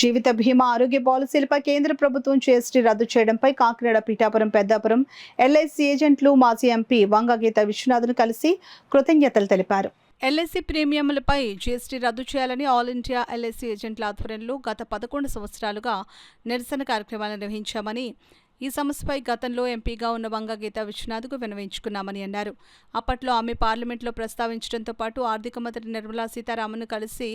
జీవిత బీమా ఆరోగ్య పాలసీలపై కేంద్ర ప్రభుత్వం జీఎస్టీ రద్దు చేయడంపై కాకినాడ, పిఠాపురం, పెద్దాపురం ఎల్ఐసి ఏజెంట్లు మాజీ ఎంపీ వంగ గీతా విశ్వనాథ్ను కలిసి కృతజ్ఞతలు తెలిపారు. ఎల్ఐసి ప్రీమియంలపై జీఎస్టీ రద్దు చేయాలని ఆల్ ఇండియా ఎల్ఐసి ఏజెంట్ల ఆధ్వర్యంలో గత 11 సంవత్సరాలుగా నిరసన కార్యక్రమాలు నిర్వహించామని, ఈ సమస్యపై గతంలో ఎంపీగా ఉన్న వంగ గీతా విశ్వనాథ్కు విన్నవించుకున్నామని అన్నారు. అప్పట్లో ఆమె పార్లమెంట్లో ప్రస్తావించడంతో పాటు ఆర్థిక మంత్రి నిర్మలా సీతారామన్ను కలిసి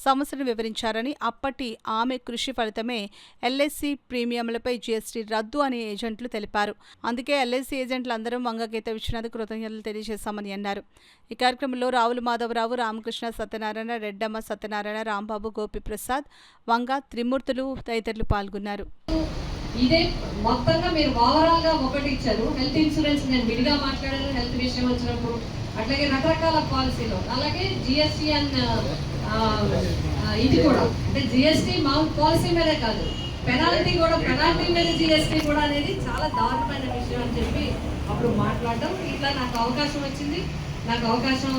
సమస్యను వివరించారని, అప్పటి ఆమె కృషి ఫలితమే ఎల్ఐసి ప్రీమియంలపై జీఎస్టీ రద్దు అని ఏజెంట్లు తెలిపారు. అందుకే ఎల్ఐసి ఏజెంట్లందరం వంగ గీతా విశ్వనాథ్ కృతజ్ఞతలు తెలియజేశామని అన్నారు. ఈ కార్యక్రమంలో రావుల మాధవరావు, రామకృష్ణ, సత్యనారాయణ, రెడ్డమ్మ సత్యనారాయణ, రాంబాబు, గోపిప్రసాద్, వంగ, త్రిమూర్తులు తదితరులు పాల్గొన్నారు. ఇదే మొత్తంగా మీరు ఓవరాల్ గా ఒకటి ఇచ్చారు. హెల్త్ ఇన్సూరెన్స్ నేను విడిగా మాట్లాడాను హెల్త్ విషయం వచ్చినప్పుడు, అట్లాగే రకరకాల పాలసీలు, అలాగే జిఎస్టీ అండ్ ఇది కూడా అంటే జిఎస్టీ మామూలు పాలసీ మీదే కాదు, పెనాల్టీ మీద జిఎస్టీ కూడా అనేది చాలా దారుణమైన విషయం అని చెప్పి అప్పుడు మాట్లాడటం, ఇట్లా నాకు అవకాశం వచ్చింది. నాకు అవకాశం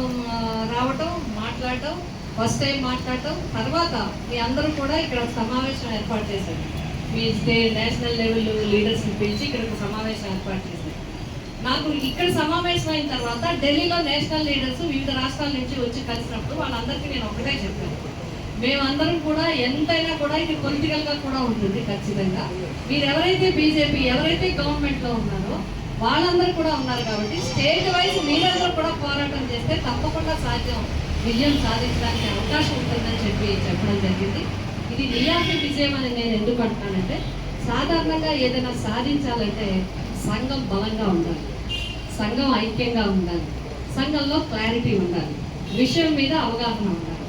రావటం, మాట్లాడటం, ఫస్ట్ టైం మాట్లాడటం, తర్వాత మీ అందరూ కూడా ఇక్కడ సమావేశం ఏర్పాటు చేశారు. మీ స్టేట్ నేషనల్ లెవెల్ లీడర్స్ని పిలిచి ఇక్కడ ఒక సమావేశం ఏర్పాటు చేశారు. నాకు ఇక్కడ సమావేశం అయిన తర్వాత ఢిల్లీలో నేషనల్ లీడర్స్ వివిధ రాష్ట్రాల నుంచి వచ్చి కలిసినప్పుడు వాళ్ళందరికీ నేను ఒకటే చెప్పాను, మేమందరం కూడా ఎంతైనా కూడా ఇది పొలిటికల్గా కూడా ఉంటుంది. ఖచ్చితంగా మీరు ఎవరైతే బీజేపీ ఎవరైతే గవర్నమెంట్లో ఉన్నారో వాళ్ళందరూ కూడా ఉన్నారు కాబట్టి స్టేట్ వైజ్ మీరందరూ కూడా పోరాటం చేస్తే తప్పకుండా సాధ్యం, విజయం సాధించడానికి అవకాశం ఉంటుందని చెప్పి చెప్పడం జరిగింది. ఇది నియాకి విజయం అని నేను ఎందుకు అంటున్నానంటే, సాధారణంగా ఏదైనా సాధించాలంటే సంఘం బలంగా ఉండాలి, సంఘం ఐక్యంగా ఉండాలి, సంఘంలో క్లారిటీ ఉండాలి, విషయం మీద అవగాహన ఉండాలి.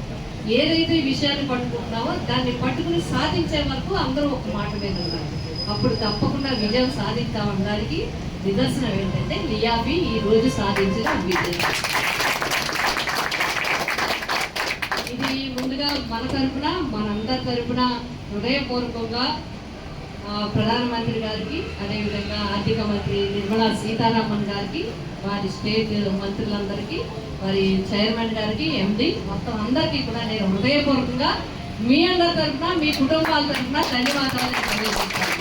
ఏదైతే విషయాన్ని పట్టుకుంటున్నామో దాన్ని పట్టుకుని సాధించే వరకు అందరూ ఒక మాట మీద ఉండాలి. అప్పుడు తప్పకుండా విజయం సాధిస్తామనడానికి నిదర్శనం ఏంటంటే నియాబి ఈ రోజు సాధించిన విజయం. ఇది ముందుగా మన తరఫున మనందరి తరఫున హృదయపూర్వకంగా ప్రధానమంత్రి గారికి, అదేవిధంగా ఆర్థిక మంత్రి నిర్మలా సీతారామన్ గారికి, వారి స్టేట్ మంత్రులందరికీ, వారి చైర్మన్ గారికి, ఎండి మొత్తం అందరికీ కూడా నేను హృదయపూర్వకంగా మీ అందరి తరఫున, మీ కుటుంబాల తరఫున ధన్యవాదాలు తెలియజేస్తాను.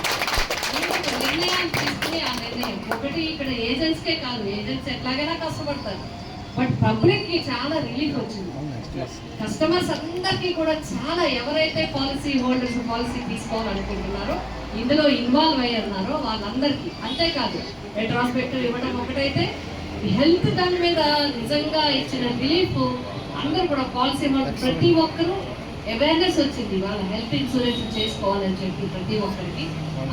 నిర్ణయం తీసుకుని ఆ నిర్ణయం ఒకటి ఇక్కడ ఏజెంట్స్కే కాదు, ఏజెంట్స్ ఎట్లాగైనా కష్టపడతారు, బట్ పబ్లిక్కి చాలా రిలీఫ్ వచ్చింది. కస్టమర్స్ అందరికీ కూడా చాలా, ఎవరైతే పాలసీ హోల్డర్స్ పాలసీ తీసుకోవాలనుకుంటున్నారో ఇందులో ఇన్వాల్వ్ అయ్యారన్నారో వాళ్ళందరికీ, అంతేకాదు రెట్రాస్పెక్టివ్ ఇవ్వడం ఒకటైతే హెల్త్ దాని మీద నిజంగా ఇచ్చిన రిలీఫ్, అందరూ కూడా పాలసీ హోల్డర్ ప్రతి ఒక్కరూ అవేర్నెస్ వచ్చింది, వాళ్ళ హెల్త్ ఇన్సూరెన్స్ చేసుకోవాలని చెప్పి ప్రతి ఒక్కరికి.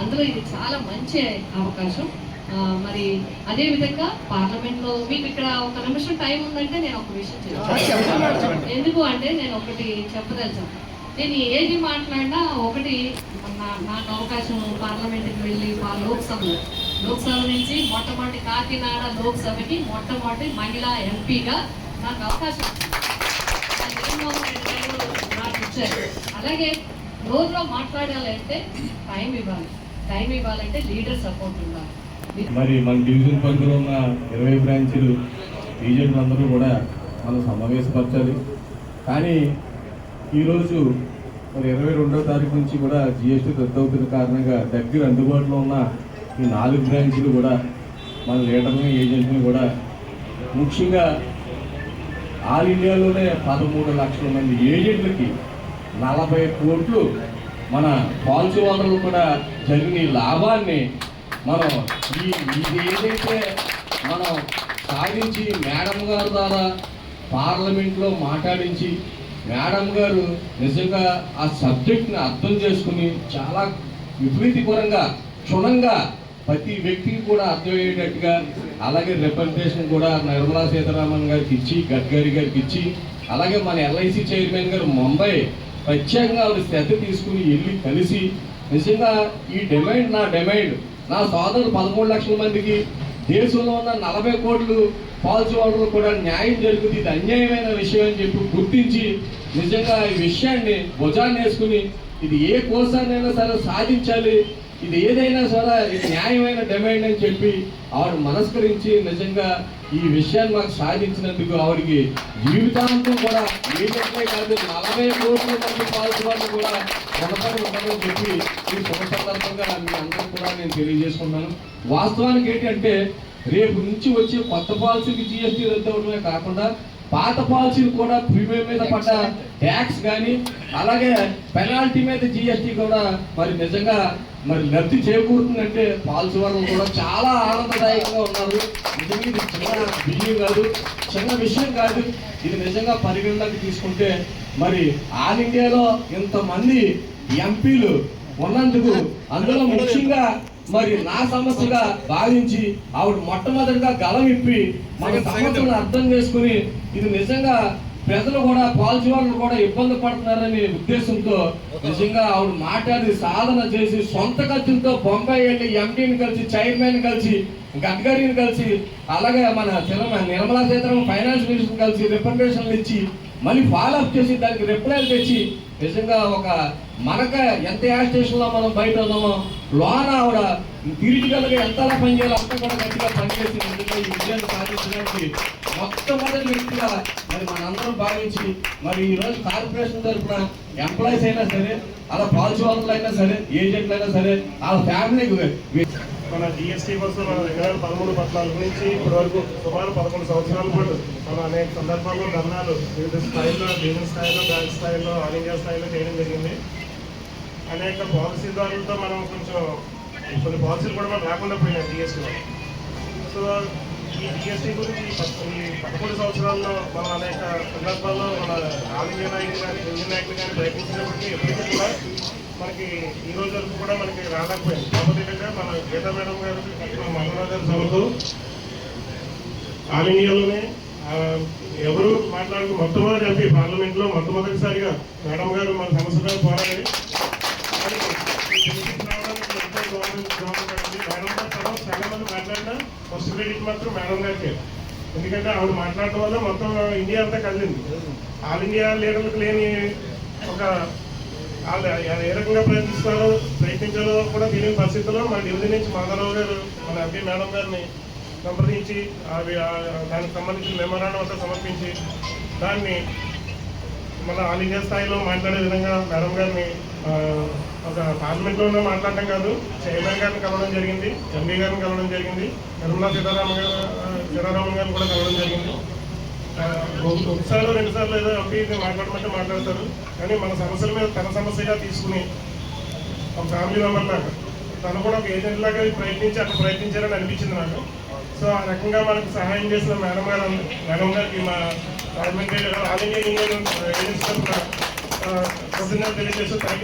అందులో ఇది చాలా మంచి అవకాశం. మరి అదేవిధంగా పార్లమెంట్లో మీకు ఇక్కడ ఒక నిమిషం టైం ఉందంటే నేను ఒక విషయం చెప్తాను. ఎందుకు అంటే నేను ఒకటి చెప్పదలిచాను, నేను ఏది మాట్లాడినా ఒకటి నాకు అవకాశం పార్లమెంట్కి వెళ్ళి లోక్సభ నుంచి మొట్టమొదటి కాకినాడ లోక్సభకి మొట్టమొదటి మహిళా ఎంపీగా నాకు అవకాశం జగన్మోహన్ రెడ్డి గారు నాకు ఇచ్చారు. అలాగే రోజులో మాట్లాడాలంటే టైం ఇవ్వాలంటే లీడర్ సపోర్ట్ ఉండాలి. మరి మన డివిజన్ పరిధిలో ఉన్న 20 బ్రాంచీలు ఏజెంట్లు అందరూ కూడా మనం సమావేశపరచాలి. కానీ ఈరోజు మరి 22వ తారీఖు నుంచి కూడా జిఎస్టీ రద్దు అవుతున్న కారణంగా దగ్గర అందుబాటులో ఉన్న ఈ 4 బ్రాంచీలు కూడా మన లీడర్ని ఏజెంట్ని కూడా ముఖ్యంగా ఆల్ ఇండియాలోనే 13 లక్షల మంది ఏజెంట్లకి 40 కోట్లు మన పాలసీ హోల్డర్లు కూడా జరిగిన ఈ లాభాన్ని మనం ఇది ఏదైతే మనం సాధించి మేడం గారు ద్వారా పార్లమెంట్లో మాట్లాడించి మేడం గారు నిజంగా ఆ సబ్జెక్ట్ని అర్థం చేసుకుని చాలా విపరీతపరంగా క్షుణ్ణంగా ప్రతి వ్యక్తికి కూడా అర్థమయ్యేటట్టుగా, అలాగే రిప్రజెంటేషన్ కూడా నిర్మలా సీతారామన్ గారికి ఇచ్చి, గడ్కరీ గారికి ఇచ్చి, అలాగే మన ఎల్ఐసి చైర్మన్ గారు ముంబై ప్రత్యేకంగా శ్రద్ధ తీసుకుని వెళ్ళి కలిసి నిజంగా ఈ డిమాండ్ నా సోదరులు 13 లక్షల మందికి దేశంలో ఉన్న 40 కోట్లు పాలసీ హోల్డర్లు కూడా న్యాయం జరుగుతుంది, ఇది అన్యాయమైన విషయం అని చెప్పి గుర్తించి నిజంగా ఈ విషయాన్ని భుజాన్ని వేసుకుని ఇది ఏ కోసాన్నైనా సరే సాధించాలి, ఇది ఏదైనా సరే ఇది న్యాయమైన డిమాండ్ అని చెప్పి ఆవిడ మనస్కరించి నిజంగా ఈ విషయాన్ని మాకు సాధించినందుకు ఆవిడకి జీవితాంతం కూడా ఏదంటే కాదు 40 కోట్ల మంది పాల్గొని కూడా రుణపడి ఉండాలని చెప్పి ఈ శుభ సందర్భంగా మీ అందరూ కూడా నేను తెలియజేసుకున్నాను. వాస్తవానికి ఏంటంటే రేపు నుంచి వచ్చే కొత్త పాలసీకి జిఎస్టీ రద్దు అవడమే కాకుండా పాత పాలసీలు కూడా ప్రీమియం మీద పడ్డ ట్యాక్స్ కానీ అలాగే పెనాల్టీ మీద జిఎస్టీ కూడా మరి నిజంగా మరి లబ్ధి చేకూరుతుందంటే పాలసీ వాళ్ళు కూడా చాలా ఆనందదాయకంగా ఉన్నారు. నిజంగా ఇది చిన్న విషయం కాదు, చిన్న విషయం కాదు. ఇది నిజంగా పరిగణలోకి తీసుకుంటే మరి ఆల్ ఇండియాలో ఇంతమంది ఎంపీలు ఉన్నందుకు అందులో ముఖ్యంగా మరి నా సమస్యగా భావించి ఆవిడ మొట్టమొదటిగా గలం ఇప్పి మన సమస్యను అర్థం చేసుకుని ఇది నిజంగా ప్రజలు కూడా పాలసీ వాళ్ళు కూడా ఇబ్బంది పడుతున్నారనే ఉద్దేశంతో నిజంగా ఆవిడ మాట్లాడి సాధన చేసి సొంత ఖర్చులతో బొంబాయి వెళ్ళి ఎండీని కలిసి చైర్మన్ కలిసి గడ్కరీని కలిసి అలాగే మన నిర్మలా సీతారామన్ ఫైనాన్స్ మినిస్టర్ కలిసి రిప్రజెంటేషన్లు ఇచ్చి మళ్ళీ ఫాలో అప్ చేసి దానికి రిప్లైలు తెచ్చి నిజంగా ఒక మనక ఎంత యాజిటేషన్లో మనం బయట ఉన్నామో లోన ఆవిడ తిరిగిగలగా ఎంతలా పనిచేయాలో అంతా కూడా గట్టిగా పనిచేసి నిజంగా ఈ విజయాన్ని సాధించడానికి మొట్టమొదటి వ్యక్తిగా మరి మనందరం భావించి మరి ఈరోజు కార్పొరేషన్ తరఫున ఎంప్లాయీస్ అయినా సరే అలా పాలసీ వాళ్ళు అయినా సరే ఏజెంట్లు అయినా సరే వాళ్ళ ఫ్యామిలీకి మన జిఎస్టీ కోసం మన 2013-14 నుంచి ఇప్పటి వరకు సుమారు 11 సంవత్సరాల పాటు మన అనేక సందర్భాల్లో ధర్నాలు వివిధ స్థాయిలో డివిజన్ స్థాయిలో బ్యాంక్ స్థాయిలో ఆల్ ఇండియా స్థాయిలో చేయడం జరిగింది. అనేక పాలసీదారులతో మనం కొంచెం కొన్ని పాలసీలు కూడా మనం రాకుండా పోయినాయి జిఎస్టీలో. సో ఈ జిఎస్టీ గురించి ఈ 11 సంవత్సరాల్లో మనం అనేక సందర్భాల్లో మన ఆల్ ఇండియా నాయకులు కానీ ఇండియన్ నాయకులు కానీ ప్రయత్నించినప్పటికీ ఎప్పటికీ కూడా మనకి ఈ రోజు వరకు కూడా మనకి రాలేకపోయింది. కాకపోతే ఏంటంటే మన గీతా మేడం గారు మహమ్మద్ గారి సభకు ఆల్ ఇండియాలోనే ఎవరు మాట్లాడుతూ మొట్టమొదటి ఎంపీ పార్లమెంట్లో మొట్టమొదటిసారిగా మేడం గారు మన సమస్యగా పోరాడి మేడం గారు తర్వాత చాలా మంది మాట్లాడినా ఫస్ట్ క్రెడిట్ మాత్రం మేడం గారికి. ఎందుకంటే ఆవిడ మాట్లాడటం వల్ల మొత్తం ఇండియా అంతా కదిలింది. ఆల్ ఇండియా లీడర్లకు లేని ఒక వాళ్ళు ఏ రకంగా ప్రయత్నించాలో కూడా తెలియని పరిస్థితుల్లో మన డివిజన్ నుంచి మాధవరావు గారు మన ఎంపీ మేడం గారిని సంప్రదించి దానికి సంబంధించిన మెమోరాండం అంతా సమర్పించి దాన్ని మన ఆల్ ఇండియా స్థాయిలో మాట్లాడే విధంగా మేడం గారిని ఒక పార్లమెంట్లోనే మాట్లాడటం కాదు, చైర్మన్ గారిని కలవడం జరిగింది, ఎంపీ గారిని కలవడం జరిగింది, నిర్మలా సీతారామన్ గారిని కూడా కలవడం జరిగింది. ఒకసారి 2 సార్లు ఏదో ఎంపీ మాట్లాడమంటే మాట్లాడతారు, కానీ మన సమస్యల మీద తన సమస్యగా తీసుకుని ఒక ఫ్యామిలీ మెంబర్ లాగా తను కూడా ఒక ఏజెంట్ లాగా ప్రయత్నించి అక్కడ ప్రయత్నించారని అనిపించింది నాకు. సో ఆ రకంగా మనకు సహాయం చేసిన మేడం గారికి మా parliamentary all India union agents తరఫున కృతజ్ఞతలు తెలియజేస్తూ థ్యాంక్ యూ.